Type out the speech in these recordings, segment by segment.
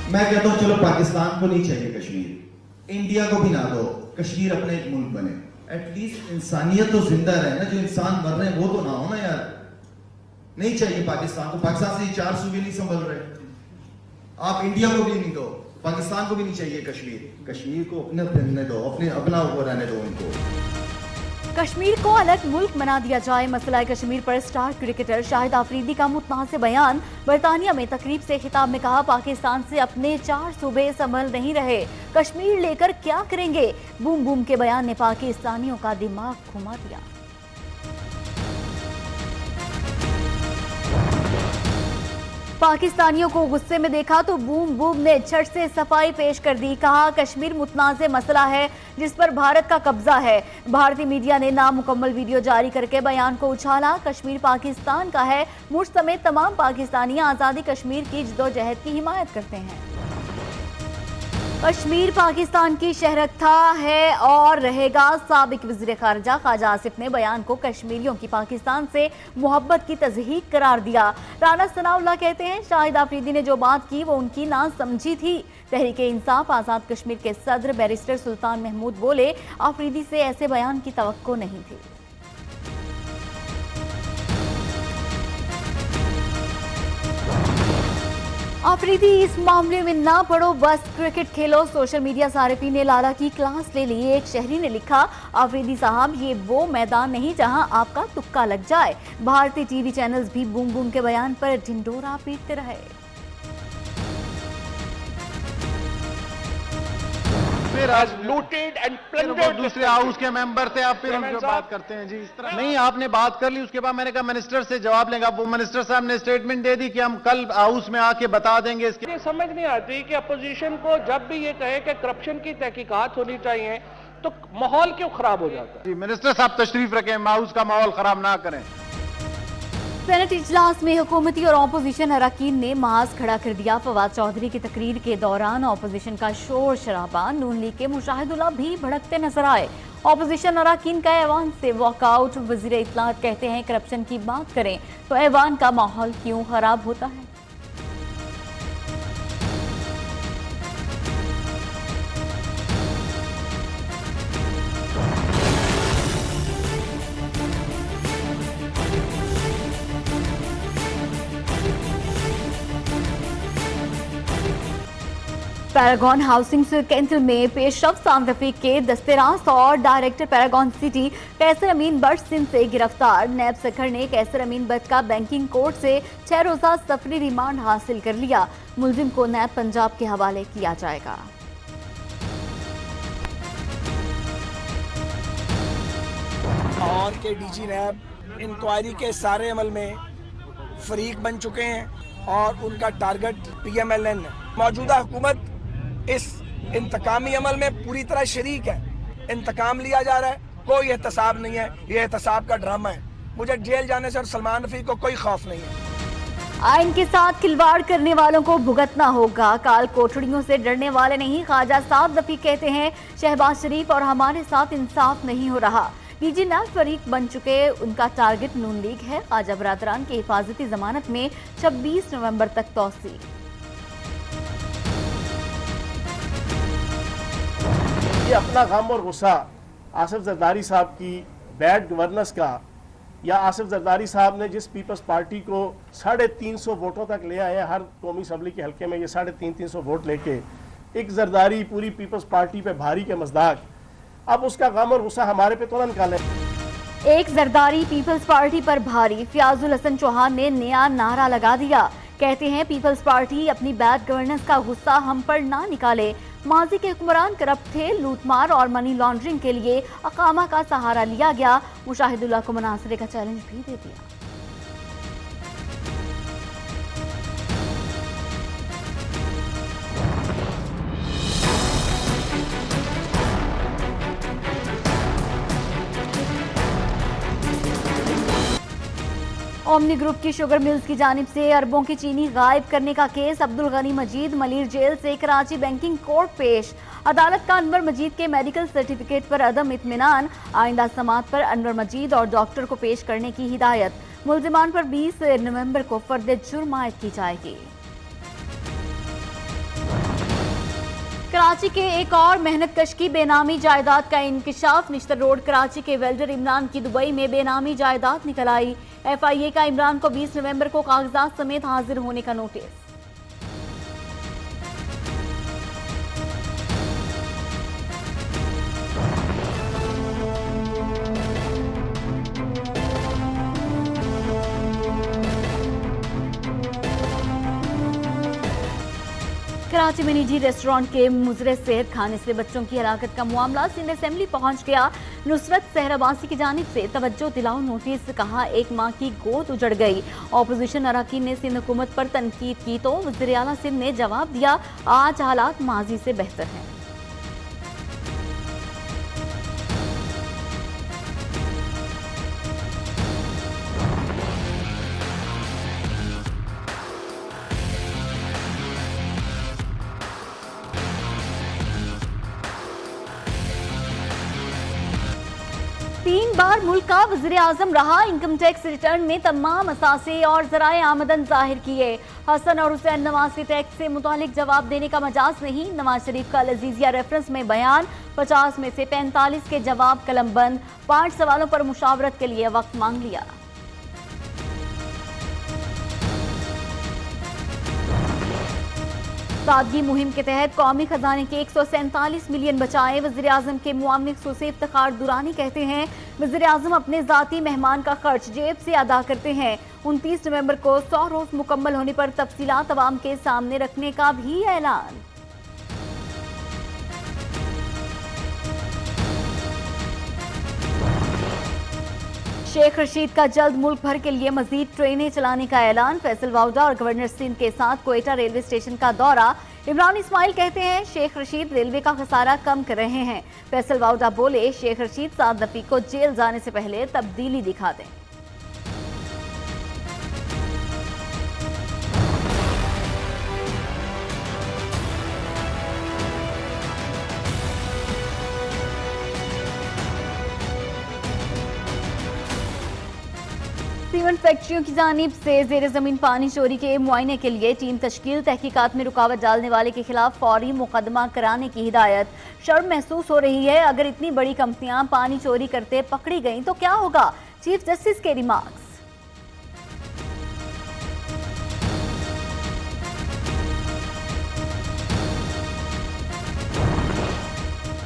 मैं कहता हूं चलो पाकिस्तान को नहीं चाहिए कश्मीर, इंडिया को भी ना दो, कश्मीर अपने एक मुल्क बने, एटलीस्ट इंसानियत तो जिंदा रहे ना, जो इंसान मर रहे हैं वो तो ना हो ना यार। नहीं चाहिए पाकिस्तान को, पाकिस्तान से 4 सूबे नहीं संभल रहे, आप इंडिया को भी नहीं दो, पाकिस्तान को भी नहीं चाहिए कश्मीर, कश्मीर को अपने रहने दो, अपना वो रहने दो उनको। कश्मीर को अलग मुल्क बना दिया जाए, मसला कश्मीर पर स्टार क्रिकेटर शाहिद आफरीदी का मुतनाज़िर बयान। बरतानिया में तकरीब से खिताब में कहा, पाकिस्तान से अपने 4 सूबे संभल नहीं रहे, कश्मीर लेकर क्या करेंगे। बूम बूम के बयान ने पाकिस्तानियों का दिमाग घुमा दिया। पाकिस्तानियों को गुस्से में देखा तो बूम बूम ने झट से सफाई पेश कर दी। कहा, कश्मीर मुतनाज़ मसला है जिस पर भारत का कब्जा है। भारतीय मीडिया ने नामुकम्मल वीडियो जारी करके बयान को उछाला। कश्मीर पाकिस्तान का है, मुझ समेत तमाम पाकिस्तानी आज़ादी कश्मीर की जद्दोजहद की हिमायत करते हैं। कश्मीर पाकिस्तान की शहरख्ता है और रहेगा। साबिक वज़ीर ख़ारिजा ख्वाजा आसिफ ने बयान को कश्मीरियों की पाकिस्तान से मोहब्बत की तज़हीक करार दिया। राना सनाउल्लाह कहते हैं, शाहिद आफरीदी ने जो बात की वो उनकी ना समझी थी। तहरीक इंसाफ आज़ाद कश्मीर के सदर बैरिस्टर सुल्तान महमूद बोले, आफरीदी से ऐसे बयान की तवक्को नहीं थी। आफरीदी, इस मामले में ना पड़ो, बस क्रिकेट खेलो। सोशल मीडिया सारिफी ने लाला की क्लास ले ली। एक शहरी ने लिखा, आफरीदी साहब ये वो मैदान नहीं जहां आपका तुक्का लग जाए। भारतीय टीवी चैनल्स भी बूम बूम के बयान पर ढिंढोरा पीटते रहे। फिर आज लूटेड एंड प्लंडर्ड दूसरे हाउस के मेंबर थे, आप फिर हम जो बात करते हैं जी इस तरह नहीं, आपने बात कर ली, उसके बाद मैंने कहा मिनिस्टर से जवाब लेगा। वो मिनिस्टर साहब ने स्टेटमेंट दे दी कि हम कल हाउस में आके बता देंगे। इसके ये समझ नहीं आती कि अपोजिशन को जब भी ये कहे कि करप्शन की तहकीकात होनी चाहिए तो माहौल क्यों खराब हो जाता है। जी मिनिस्टर साहब तशरीफ रखें, हाउस का माहौल खराब ना करें। सेनेट इजलास में हुकूमती और अपोजिशन अरकान ने महाज खड़ा कर दिया। फवाद चौधरी की तकरीर के दौरान अपोजिशन का शोर शराबा, नून लीग के मुशाहिदुल्लाह भी भड़कते नजर आए। अपोजिशन अरकान का ऐवान से वॉकआउट। वजीर इत्तलात कहते हैं, करप्शन की बात करें तो ऐवान का माहौल क्यों खराब होता है। पैरागॉन हाउसिंग कैंसल में पेशरफ साम रफीक के दस्तेराज और director Paragon City Qaiser Amin Butt सिंह से गिरफ्तार। नैब सखर ने कैसर अमीन बट का बैंकिंग कोर्ट से 6 रोजा सफरी रिमांड हासिल कर लिया। मुलजिम को नैब पंजाब के हवाले किया जाएगा। और के डीजी नैब इंक्वायरी के सारे अमल में फरीक बन चुके हैं और उनका टारगेट PMLN है। मौजूदा हुकूमत इस इंतकामी अमल में पूरी तरह शरीक है। इंतकाम लिया जा रहा है, कोई एहतसाब नहीं है, ये एहतसाब का ड्रामा है। मुझे जेल जाने से और सलमान रफी को कोई खौफ नहीं है। आइन के साथ खिलवाड़ करने वालों को भुगतना होगा। काल कोठड़ियों से डरने वाले नहीं। ख्वाजा साद रफी कहते हैं, शहबाज शरीफ और हमारे साथ इंसाफ नहीं हो रहा। डीजी नैब फरीक बन चुके, उनका टारगेट नून लीग है। ख्वाजा बरादरान की हिफाजती जमानत में 26 नवंबर तक तौसी। ये अपना गम और गुस्सा आसिफ जरदारी साहब की बैड गवर्नेंस का, या आसिफ जरदारी साहब ने जिस पीपल्स पार्टी को 350 वोटों तक ले आए, हर कौमी असम्बली के हल्के में ये 350 वोट लेके एक जरदारी पूरी पीपल्स पार्टी पे भारी के मजदाक, अब उसका गम और गुस्सा हमारे पे तो न निकाले। एक जरदारी पीपल्स पार्टी पर भारी। फयाजुल हसन चौहान ने नया नारा लगा दिया। कहते हैं, पीपल्स पार्टी अपनी बैड गवर्नेंस का गुस्सा हम पर ना निकाले। माजी के हुक्मरान करप्ट थे, लूटमार और मनी लॉन्ड्रिंग के लिए अकामा का सहारा लिया गया। मुशाहिदुल्लाह को मुनासरे का चैलेंज भी दे दिया। ओमनी ग्रुप की शुगर मिल्स की जानिब से अरबों की चीनी गायब करने का केस। अब्दुल गनी मजीद मलिर जेल से कराची बैंकिंग कोर्ट पेश। अदालत का अनवर मजीद के मेडिकल सर्टिफिकेट पर अदम इत्मीनान। आइंदा समात पर अनवर मजीद और डॉक्टर को पेश करने की हिदायत। मुल्जिमान पर 20 नवंबर को फर्द जुर्म आयद की जाएगी। कराची के एक और मेहनत कश की बेनामी जायदाद का इंकिशाफ। निश्तर रोड कराची के वेल्डर इमरान की दुबई में बेनामी जायदाद निकल आई। FIA का इमरान को 20 नवंबर को कागजात समेत हाजिर होने का नोटिस। कराची में निजी रेस्टोरेंट के मुजरे सेहत खाने से बच्चों की हलाकत का मामला सिंध असेंबली पहुंच गया। नुसरत सहराबासी की जानिब से तवज्जो दिलाओ नोटिस। कहा, एक मां की गोद उजड़ गई। ऑपोजिशन अरकान ने सिंध हुकूमत पर तनकीद की तो वज़ीर आला सिंध ने जवाब दिया, आज हालात माजी से बेहतर हैं। तीन बार मुल्क का वज़ीर आज़म रहा। इनकम टैक्स रिटर्न में तमाम असासे और ज़राए आमदन जाहिर किए। हसन और हुसैन नवाज के टैक्स से मुतालिक जवाब देने का मजाज नहीं। नवाज शरीफ का लजीजिया रेफरेंस में बयान, 50 में से 45 के जवाब कलमबंद। 5 सवालों पर मुशावरत के लिए वक्त मांग लिया। सादगी मुहिम के तहत कौमी खजाने के 147 मिलियन बचाए। वज़ीर आज़म के मुआवनिक से इफ्तिखार दुरानी कहते हैं, वज़ीर आज़म अपने ज़ाती मेहमान का खर्च जेब से अदा करते हैं। 29 नवंबर को 100 रोज मुकम्मल होने पर तफसीलात अवाम के सामने रखने का भी ऐलान। शेख रशीद का जल्द मुल्क भर के लिए मजीद ट्रेनें चलाने का ऐलान। फैसल वाउडा और गवर्नर सिंध के साथ क्वेटा रेलवे स्टेशन का दौरा। इमरान इस्माइल कहते हैं, शेख रशीद रेलवे का खसारा कम कर रहे हैं। फैसल वाउडा बोले, शेख रशीद साद नफी को जेल जाने से पहले तब्दीली दिखा दें। सीमेंट फैक्ट्रियों की जानिब से जेर जमीन पानी चोरी के मुआयने के लिए टीम तश्कील। तहकीकात में रुकावट डालने वाले के खिलाफ फौरी मुकदमा कराने की हिदायत। शर्म महसूस हो रही है, अगर इतनी बड़ी कंपनियां पानी चोरी करते पकड़ी गईं तो क्या होगा। चीफ जस्टिस के रिमार्क्स।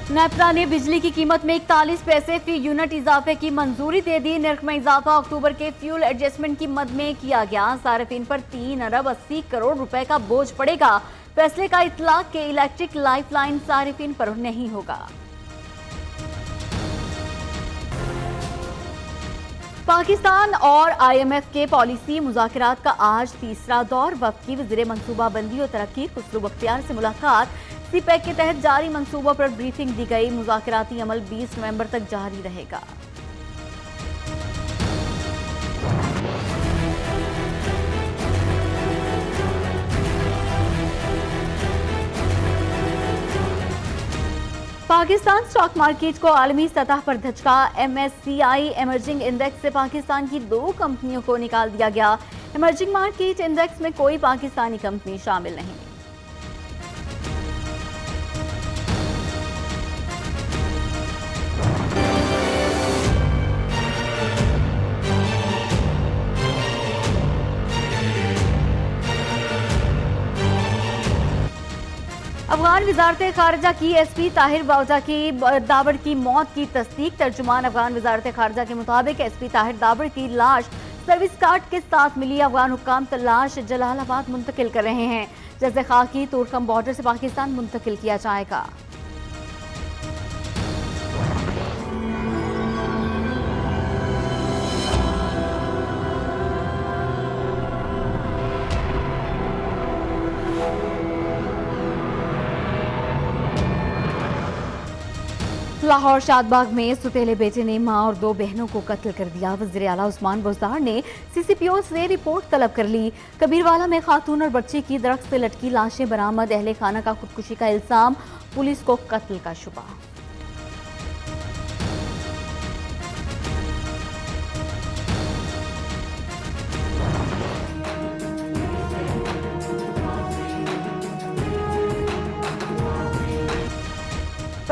नेपरा ने बिजली की कीमत में 41 पैसे फी यूनिट इजाफे की मंजूरी दे दी। नर्क में इजाफा अक्टूबर के फ्यूल एडजस्टमेंट की मद में किया गया। सार्फिन पर 3 अरब 80 करोड़ रुपए का बोझ पड़ेगा। फैसले का इतलाक के इलेक्ट्रिक लाइफलाइन सार्फिन पर नहीं होगा। पाकिस्तान और IMF के पॉलिसी मुज़ाकरात का आज तीसरा दौर। वफ़द की वज़ीर मनसूबाबंदी और तरक्की खुसरो बख्तियार से मुलाकात। CPEC के तहत जारी मंसूबों पर ब्रीफिंग दी गई। मुज़ाकराती अमल 20 नवंबर तक जारी रहेगा। पाकिस्तान स्टॉक मार्केट को आलमी सतह पर धचका। MSCI इमर्जिंग इंडेक्स से पाकिस्तान की 2 कंपनियों को निकाल दिया गया। इमर्जिंग मार्केट इंडेक्स में कोई पाकिस्तानी कंपनी शामिल नहीं। अफगान वजारत खारजा की SP ताहिर दाबड़ की मौत की तस्दीक। तर्जुमान अफगान वजारत खारजा के मुताबिक SP ताहिर दाबड़ की लाश सर्विस कार्ड के साथ मिली। अफगान हुक्काम लाश जलालाबाद मुंतकिल कर रहे हैं। जैसे खाकी तुर्कम बॉर्डर से पाकिस्तान मुंतकिल किया जाएगा। लाहौर शादबाग में सुतेले बेटे ने मां और 2 बहनों को कत्ल कर दिया। वज़ीर आला उस्मान बुज़दार ने CCPO से रिपोर्ट तलब कर ली। कबीरवाला में खातून और बच्चे की दरख्त से लटकी लाशें बरामद। अहले खाना का खुदकुशी का इल्जाम, पुलिस को कत्ल का शुबा।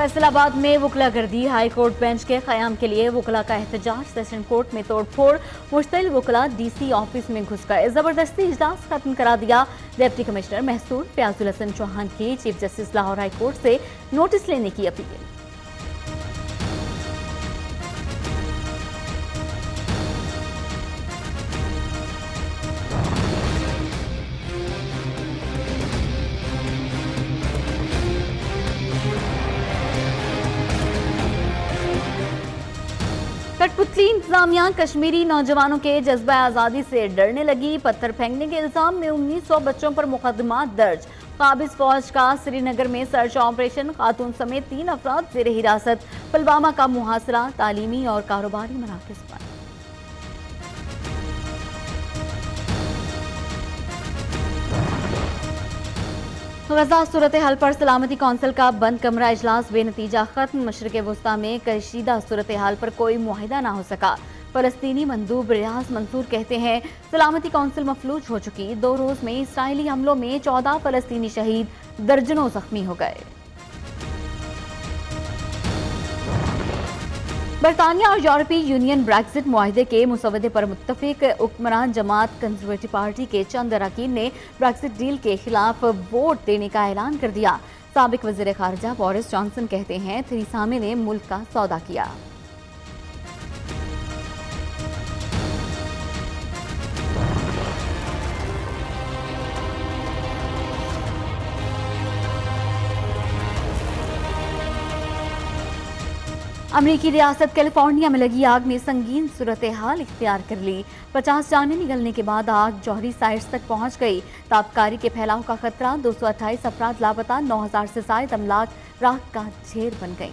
फैसलाबाद में वकलागर्दी, हाई कोर्ट बेंच के क़याम के लिए वकला का एहतजाज, सेशन कोर्ट में तोड़फोड़, मुश्तिल वकला डीसी ऑफिस में घुस गए, जबरदस्ती इजलास खत्म करा दिया। डिप्टी कमिश्नर महसूल फयाजुल हसन चौहान की chief justice Lahore high court से नोटिस लेने की अपील। कठपुतली इंतजामिया कश्मीरी नौजवानों के जज्बा आज़ादी से डरने लगी। पत्थर फेंकने के इल्जाम में 1900 बच्चों पर मुकदमा दर्ज। काबिज फौज का श्रीनगर में सर्च ऑपरेशन, खातून समेत 3 अफराद ज़ेर हिरासत। पुलवामा का मुहासरा, तालीमी और कारोबारी मराकज़ पर। गजा सूरत हाल पर सलामती कौंसिल का बंद कमरा इजलास बेनतीजा खत्म। मशरिक वस्ता में कशीदा सूरत हाल पर कोई मुआहिदा ना हो सका। फलस्तीनी मंदूब रियाज मंसूर कहते हैं सलामती कौंसिल मफलूज हो चुकी। 2 रोज में इसराइली हमलों में 14 फलस्तीनी शहीद, दर्जनों जख्मी हो गए। बरतानिया और यूरोपीय यूनियन ब्रेक्जिट मुआहिदे के मुसवदे पर मुत्तफिक। हुक्मरान जमात कंजर्वेटिव पार्टी के चंद अरकान ने ब्रेक्जिट डील के खिलाफ वोट देने का ऐलान कर दिया। साबिक वज़ीर खारजा बोरिस जॉनसन कहते हैं थेरेसा मे ने मुल्क का सौदा किया। अमरीकी रियासत कैलिफोर्निया में लगी आग ने संगीन सूरत हाल इख्तियार कर ली। 50 जानें निगलने के बाद आग जौहरी साइट्स तक पहुंच गई। ताबकारी के फैलाव का खतरा, 228 अफराद लापता, 9000 से ज्यादा अमलाक राख का ढेर बन गई।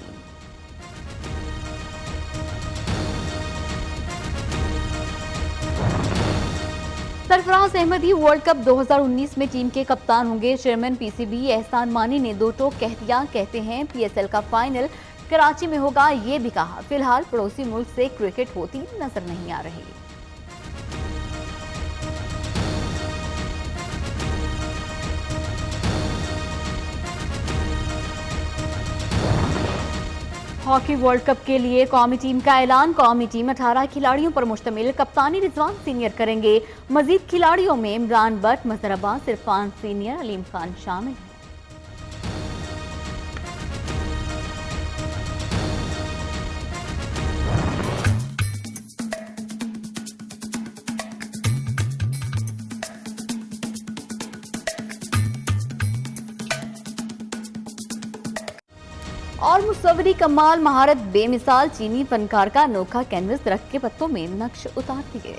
सरफराज अहमद ही वर्ल्ड कप 2019 में टीम के कप्तान होंगे। चेयरमैन पीसीबी एहसान मानी ने 2 टोक कह दिया। कहते हैं पीएसएल का फाइनल कराची में होगा, ये भी कहा। फिलहाल पड़ोसी मुल्क से क्रिकेट होती नजर नहीं आ रही। हॉकी वर्ल्ड कप के लिए कौमी टीम का ऐलान। कौमी टीम 18 खिलाड़ियों पर मुश्तमिल। कप्तानी रिजवान सीनियर करेंगे। मजीद खिलाड़ियों में Imran but, Mazhar Abbas, Irfan senior, Aleem Khan शामिल हैं। और मुसव्वरी कमाल, महारत बेमिसाल चीनी फनकार का अनोखा कैनवस दरख्त के पत्तों में नक्श उतार दिए।